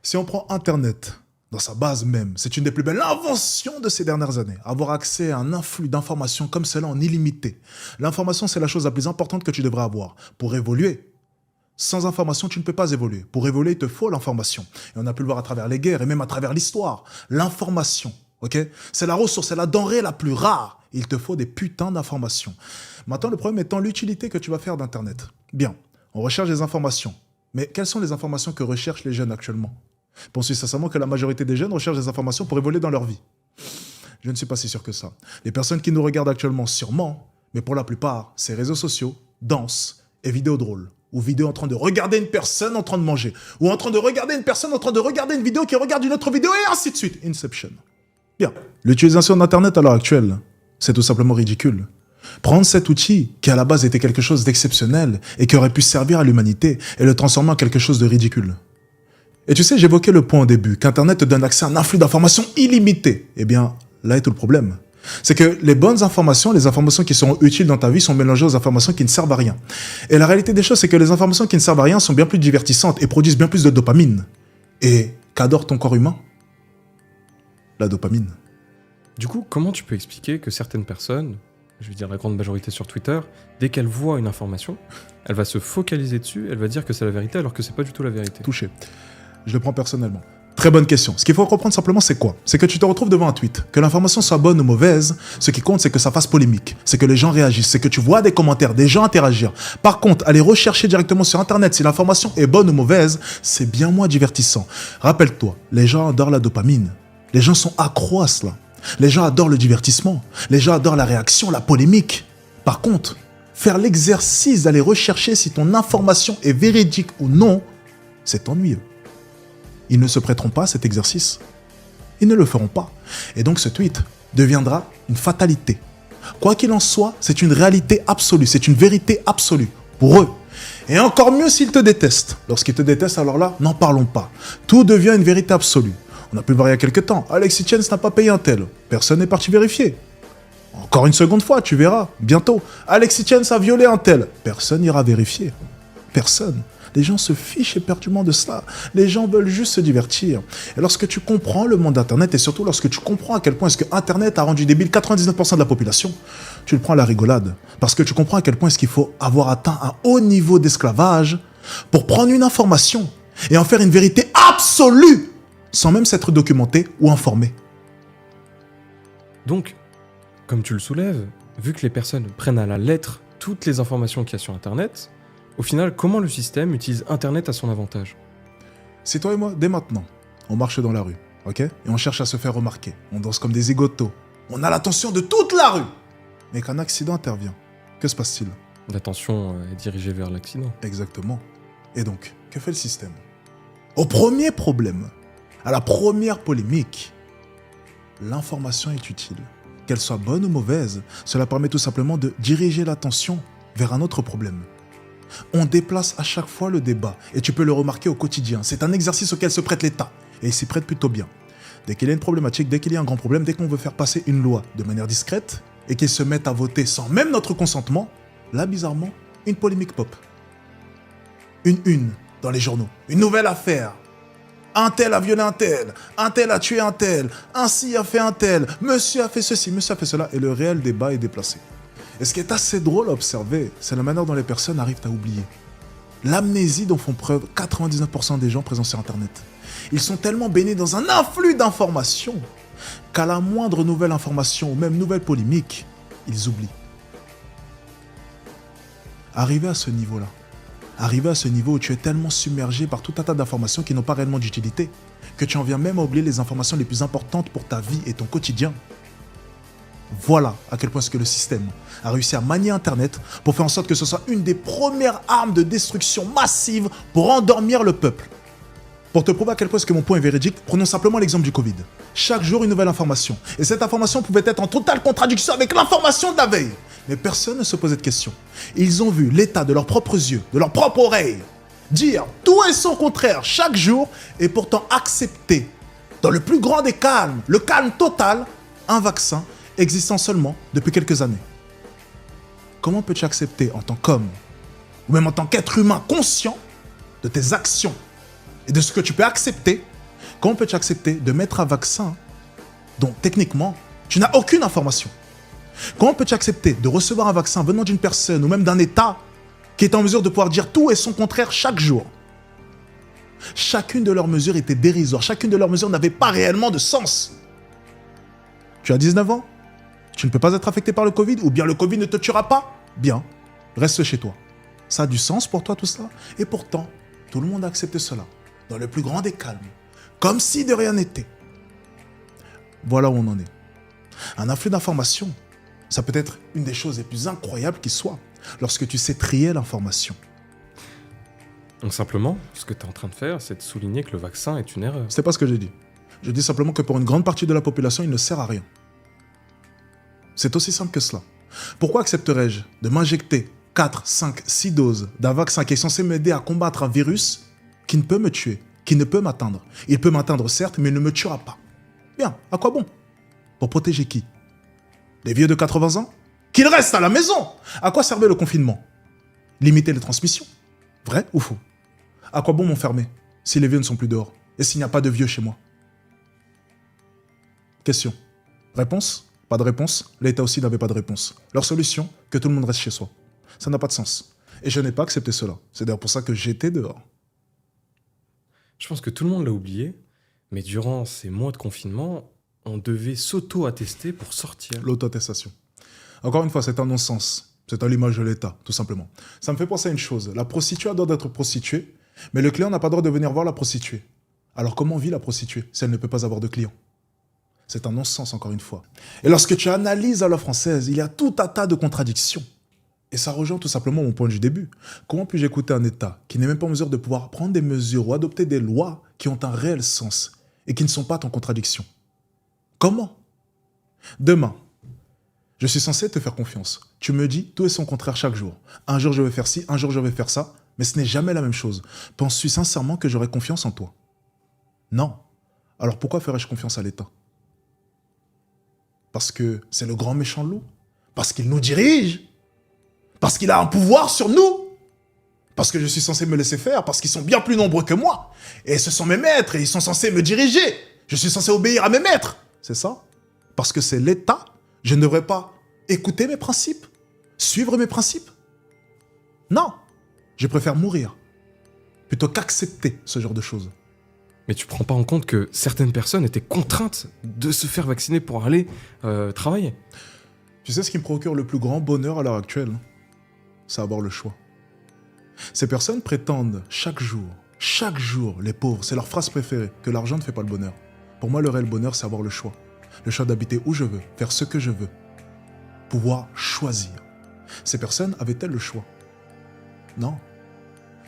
Si on prend Internet dans sa base même, c'est une des plus belles inventions de ces dernières années. Avoir accès à un influx d'informations comme cela en illimité. L'information, c'est la chose la plus importante que tu devrais avoir pour évoluer. Sans information, tu ne peux pas évoluer. Pour évoluer, il te faut l'information. Et on a pu le voir à travers les guerres et même à travers l'histoire. L'information, ok? C'est la ressource, c'est la denrée la plus rare. Il te faut des putains d'informations. Maintenant, le problème étant l'utilité que tu vas faire d'Internet. Bien, on recherche des informations. Mais quelles sont les informations que recherchent les jeunes actuellement? Penses-tu sincèrement que la majorité des jeunes recherchent des informations pour évoluer dans leur vie? Je ne suis pas si sûr que ça. Les personnes qui nous regardent actuellement, sûrement, mais pour la plupart, c'est réseaux sociaux, danse et vidéos drôles. Ou vidéos en train de regarder une personne en train de manger. Ou en train de regarder une personne en train de regarder une vidéo qui regarde une autre vidéo et ainsi de suite. Inception. Bien. L'utilisation d'Internet à l'heure actuelle, c'est tout simplement ridicule. Prendre cet outil, qui à la base était quelque chose d'exceptionnel et qui aurait pu servir à l'humanité, et le transformer en quelque chose de ridicule. Et tu sais, j'évoquais le point au début, qu'Internet te donne accès à un influx d'informations illimité. Eh bien, là est tout le problème. C'est que les bonnes informations, les informations qui seront utiles dans ta vie sont mélangées aux informations qui ne servent à rien. Et la réalité des choses, c'est que les informations qui ne servent à rien sont bien plus divertissantes et produisent bien plus de dopamine. Et qu'adore ton corps humain? La dopamine. Du coup, comment tu peux expliquer que certaines personnes, je veux dire la grande majorité sur Twitter, dès qu'elle voit une information, elle va se focaliser dessus, elle va dire que c'est la vérité alors que c'est pas du tout la vérité? Touché. Je le prends personnellement. Très bonne question. Ce qu'il faut comprendre simplement, c'est quoi? C'est que tu te retrouves devant un tweet. Que l'information soit bonne ou mauvaise, ce qui compte, c'est que ça fasse polémique. C'est que les gens réagissent. C'est que tu vois des commentaires, des gens interagir. Par contre, aller rechercher directement sur Internet si l'information est bonne ou mauvaise, c'est bien moins divertissant. Rappelle-toi, les gens adorent la dopamine. Les gens sont accros à cela. Les gens adorent le divertissement. Les gens adorent la réaction, la polémique. Par contre, faire l'exercice d'aller rechercher si ton information est véridique ou non, c'est ennuyeux. Ils ne se prêteront pas à cet exercice. Ils ne le feront pas. Et donc ce tweet deviendra une fatalité. Quoi qu'il en soit, c'est une réalité absolue, c'est une vérité absolue pour eux. Et encore mieux s'ils te détestent. Lorsqu'ils te détestent, alors là, n'en parlons pas. Tout devient une vérité absolue. On a pu le voir il y a quelques temps. Alexis Tjens n'a pas payé un tel. Personne n'est parti vérifier. Encore une seconde fois, tu verras, bientôt. Alexis Tjens a violé un tel. Personne n'ira vérifier. Personne. Les gens se fichent éperdument de cela. Les gens veulent juste se divertir. Et lorsque tu comprends le monde d'Internet, et surtout lorsque tu comprends à quel point est-ce que Internet a rendu débile 99% de la population, tu le prends à la rigolade. Parce que tu comprends à quel point est-ce qu'il faut avoir atteint un haut niveau d'esclavage pour prendre une information et en faire une vérité absolue, sans même s'être documenté ou informé. Donc, comme tu le soulèves, vu que les personnes prennent à la lettre toutes les informations qu'il y a sur Internet, au final, comment le système utilise Internet à son avantage? C'est toi et moi, dès maintenant, on marche dans la rue, ok? Et on cherche à se faire remarquer. On danse comme des zigotos. On a l'attention de toute la rue. Mais qu'un accident intervient, que se passe-t-il? L'attention est dirigée vers l'accident. Exactement. Et donc, que fait le système? Au premier problème, à la première polémique, l'information est utile. Qu'elle soit bonne ou mauvaise, cela permet tout simplement de diriger l'attention vers un autre problème. On déplace à chaque fois le débat, et tu peux le remarquer au quotidien. C'est un exercice auquel se prête l'État, et il s'y prête plutôt bien. Dès qu'il y a une problématique, dès qu'il y a un grand problème, dès qu'on veut faire passer une loi de manière discrète, et qu'ils se mettent à voter sans même notre consentement, là, bizarrement, une polémique pop. Une dans les journaux, une nouvelle affaire. Un tel a violé un tel a tué un tel, ainsi a fait un tel, monsieur a fait ceci, monsieur a fait cela, et le réel débat est déplacé. Et ce qui est assez drôle à observer, c'est la manière dont les personnes arrivent à oublier. L'amnésie dont font preuve 99% des gens présents sur Internet. Ils sont tellement baignés dans un afflux d'informations qu'à la moindre nouvelle information ou même nouvelle polémique, ils oublient. Arrivé à ce niveau-là, arrivé à ce niveau où tu es tellement submergé par tout un tas d'informations qui n'ont pas réellement d'utilité, que tu en viens même à oublier les informations les plus importantes pour ta vie et ton quotidien. Voilà à quel point est-ce que le système a réussi à manier Internet pour faire en sorte que ce soit une des premières armes de destruction massive pour endormir le peuple. Pour te prouver à quel point est-ce que mon point est véridique, prenons simplement l'exemple du Covid. Chaque jour, une nouvelle information. Et cette information pouvait être en totale contradiction avec l'information de la veille. Mais personne ne se posait de questions. Ils ont vu l'état de leurs propres yeux, de leurs propres oreilles, dire tout et son contraire chaque jour et pourtant accepter, dans le plus grand des calmes, le calme total, un vaccin existant seulement depuis quelques années. Comment peux-tu accepter en tant qu'homme, ou même en tant qu'être humain conscient de tes actions et de ce que tu peux accepter Comment peux-tu accepter de mettre un vaccin dont techniquement tu n'as aucune information? Comment peux-tu accepter de recevoir un vaccin venant d'une personne ou même d'un État qui est en mesure de pouvoir dire tout et son contraire chaque jour? Chacune de leurs mesures était dérisoire, chacune de leurs mesures n'avait pas réellement de sens. Tu as 19 ans, tu ne peux pas être affecté par le Covid, ou bien le Covid ne te tuera pas? Bien, reste chez toi. Ça a du sens pour toi tout cela? Et pourtant, tout le monde a accepté cela, dans le plus grand des calmes, comme si de rien n'était. Voilà où on en est. Un afflux d'informations, ça peut être une des choses les plus incroyables qui soit, lorsque tu sais trier l'information. Donc simplement, ce que tu es en train de faire, c'est de souligner que le vaccin est une erreur. C'est pas ce que j'ai dit. Je dis simplement que pour une grande partie de la population, il ne sert à rien. C'est aussi simple que cela. Pourquoi accepterais-je de m'injecter 4, 5, 6 doses d'un vaccin qui est censé m'aider à combattre un virus qui ne peut me tuer, qui ne peut m'atteindre? Il peut m'atteindre certes, mais il ne me tuera pas. Bien, à quoi bon? Pour protéger qui? Les vieux de 80 ans? Qu'ils restent à la maison! À quoi servait le confinement? Limiter les transmissions? Vrai ou faux? À quoi bon m'enfermer si les vieux ne sont plus dehors et s'il n'y a pas de vieux chez moi? Question. Réponse? Pas de réponse. L'État aussi n'avait pas de réponse. Leur solution? Que tout le monde reste chez soi. Ça n'a pas de sens. Et je n'ai pas accepté cela. C'est d'ailleurs pour ça que j'étais dehors. Je pense que tout le monde l'a oublié, mais durant ces mois de confinement, on devait s'auto-attester pour sortir. L'auto-attestation. Encore une fois, c'est un non-sens. C'est à l'image de l'État, tout simplement. Ça me fait penser à une chose. La prostituée a le droit d'être prostituée, mais le client n'a pas le droit de venir voir la prostituée. Alors comment vit la prostituée si elle ne peut pas avoir de clients? C'est un non-sens, encore une fois. Et lorsque tu analyses la loi française, il y a tout un tas de contradictions. Et ça rejoint tout simplement mon point du début. Comment puis-je écouter un État qui n'est même pas en mesure de pouvoir prendre des mesures ou adopter des lois qui ont un réel sens et qui ne sont pas en contradiction? Comment? Demain, je suis censé te faire confiance. Tu me dis tout et son contraire chaque jour. Un jour je vais faire ci, un jour je vais faire ça, mais ce n'est jamais la même chose. Penses-tu sincèrement que j'aurai confiance en toi? Non. Alors pourquoi ferais-je confiance à l'État? Parce que c'est le grand méchant loup? Parce qu'il nous dirige? Parce qu'il a un pouvoir sur nous? Parce que je suis censé me laisser faire? Parce qu'ils sont bien plus nombreux que moi? Et ce sont mes maîtres et ils sont censés me diriger? Je suis censé obéir à mes maîtres? C'est ça? Parce que c'est l'État? Je ne devrais pas écouter mes principes? Suivre mes principes? Non. Je préfère mourir plutôt qu'accepter ce genre de choses. Mais tu prends pas en compte que certaines personnes étaient contraintes de se faire vacciner pour aller travailler. Tu sais ce qui me procure le plus grand bonheur à l'heure actuelle? C'est avoir le choix. Ces personnes prétendent chaque jour, les pauvres, c'est leur phrase préférée, que l'argent ne fait pas le bonheur. Pour moi, le réel bonheur, c'est avoir le choix. Le choix d'habiter où je veux, faire ce que je veux. Pouvoir choisir. Ces personnes avaient-elles le choix? Non.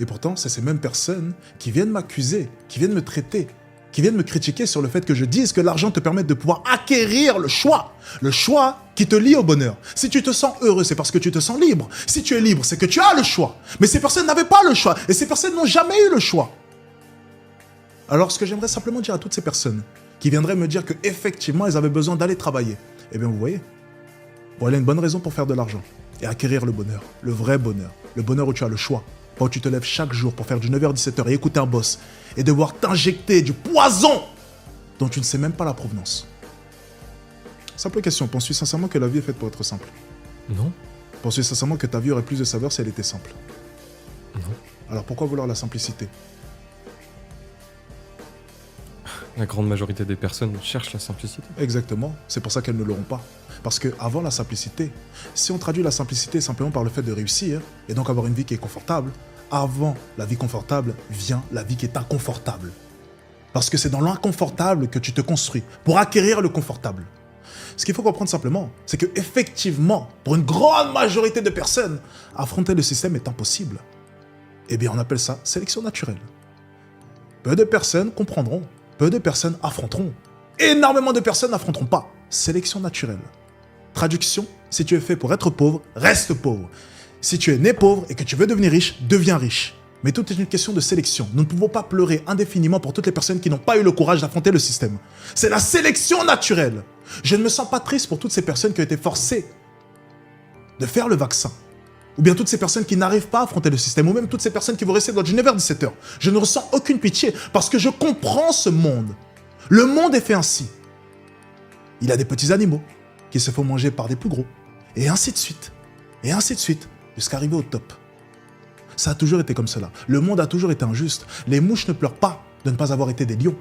Et pourtant, c'est ces mêmes personnes qui viennent m'accuser, qui viennent me traiter, qui viennent me critiquer sur le fait que je dise que l'argent te permet de pouvoir acquérir le choix. Le choix qui te lie au bonheur. Si tu te sens heureux, c'est parce que tu te sens libre. Si tu es libre, c'est que tu as le choix. Mais ces personnes n'avaient pas le choix. Et ces personnes n'ont jamais eu le choix. Alors, ce que j'aimerais simplement dire à toutes ces personnes qui viendraient me dire qu'effectivement, elles avaient besoin d'aller travailler, eh bien, vous voyez, voilà une bonne raison pour faire de l'argent et acquérir le bonheur, le vrai bonheur, le bonheur où tu as le choix. Pas où tu te lèves chaque jour pour faire du 9h à 17h et écouter un boss et devoir t'injecter du poison dont tu ne sais même pas la provenance. Simple question, penses-tu sincèrement que la vie est faite pour être simple? Non. Penses-tu sincèrement que ta vie aurait plus de saveur si elle était simple? Non. Alors pourquoi vouloir la simplicité? La grande majorité des personnes cherchent la simplicité. Exactement, c'est pour ça qu'elles ne l'auront pas. Parce qu'avant la simplicité, si on traduit la simplicité simplement par le fait de réussir, et donc avoir une vie qui est confortable, avant la vie confortable vient la vie qui est inconfortable. Parce que c'est dans l'inconfortable que tu te construis, pour acquérir le confortable. Ce qu'il faut comprendre simplement, c'est que effectivement, pour une grande majorité de personnes, affronter le système est impossible. Eh bien, on appelle ça sélection naturelle. Peu de personnes comprendront, peu de personnes affronteront. Énormément de personnes n'affronteront pas. Sélection naturelle. Traduction, si tu es fait pour être pauvre, reste pauvre. Si tu es né pauvre et que tu veux devenir riche, deviens riche. Mais tout est une question de sélection. Nous ne pouvons pas pleurer indéfiniment pour toutes les personnes qui n'ont pas eu le courage d'affronter le système. C'est la sélection naturelle. Je ne me sens pas triste pour toutes ces personnes qui ont été forcées de faire le vaccin. ou bien toutes ces personnes qui n'arrivent pas à affronter le système, ou même toutes ces personnes qui vont rester dans le dîner vers 17h. Je ne ressens aucune pitié parce que je comprends ce monde. Le monde est fait ainsi. Il y a des petits animaux qui se font manger par des plus gros, et ainsi de suite, jusqu'à arriver au top. Ça a toujours été comme cela. Le monde a toujours été injuste. Les mouches ne pleurent pas de ne pas avoir été des lions.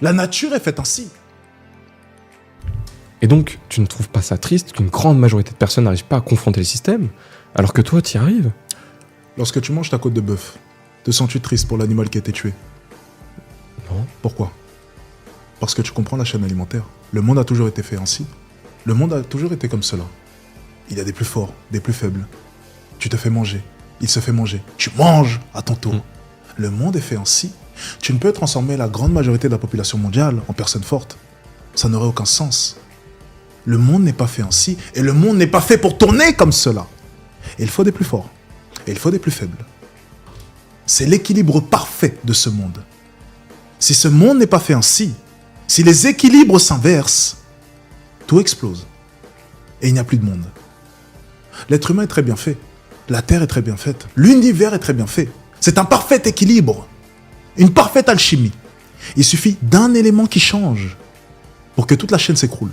La nature est faite ainsi. Et donc, tu ne trouves pas ça triste qu'une grande majorité de personnes n'arrivent pas à confronter le système, alors que toi, tu y arrives? Lorsque tu manges ta côte de bœuf, te sens-tu triste pour l'animal qui a été tué? Non. Pourquoi? Parce que tu comprends la chaîne alimentaire. Le monde a toujours été fait ainsi. Le monde a toujours été comme cela. Il y a des plus forts, des plus faibles. Tu te fais manger. Il se fait manger. Tu manges à ton tour. Le monde est fait ainsi. Tu ne peux transformer la grande majorité de la population mondiale en personnes fortes. Ça n'aurait aucun sens. Le monde n'est pas fait ainsi. Et le monde n'est pas fait pour tourner comme cela. Et il faut des plus forts. Et il faut des plus faibles. C'est l'équilibre parfait de ce monde. Si ce monde n'est pas fait ainsi, si les équilibres s'inversent, tout explose. Et il n'y a plus de monde. L'être humain est très bien fait. La Terre est très bien faite. L'univers est très bien fait. C'est un parfait équilibre. Une parfaite alchimie. Il suffit d'un élément qui change pour que toute la chaîne s'écroule.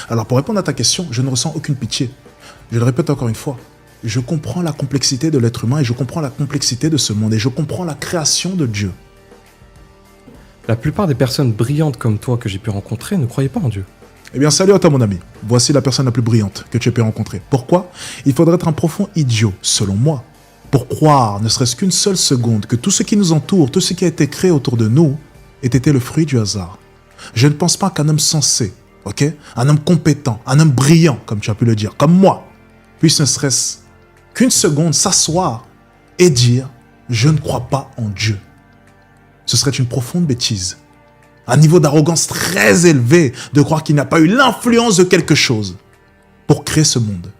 Alors pour répondre à ta question, je ne ressens aucune pitié. Je le répète encore une fois. Je comprends la complexité de l'être humain et je comprends la complexité de ce monde et je comprends la création de Dieu. La plupart des personnes brillantes comme toi que j'ai pu rencontrer ne croyaient pas en Dieu. Eh bien, salut à toi, mon ami. Voici la personne la plus brillante que tu aies pu rencontrer. Pourquoi? Il faudrait être un profond idiot, selon moi, pour croire, ne serait-ce qu'une seule seconde, que tout ce qui nous entoure, tout ce qui a été créé autour de nous, ait été le fruit du hasard. Je ne pense pas qu'un homme sensé, ok, un homme compétent, un homme brillant, comme tu as pu le dire, comme moi, puisse ne serait-ce qu'une seconde s'asseoir et dire « Je ne crois pas en Dieu ». Ce serait une profonde bêtise. Un niveau d'arrogance très élevé de croire qu'il n'a pas eu l'influence de quelque chose pour créer ce monde.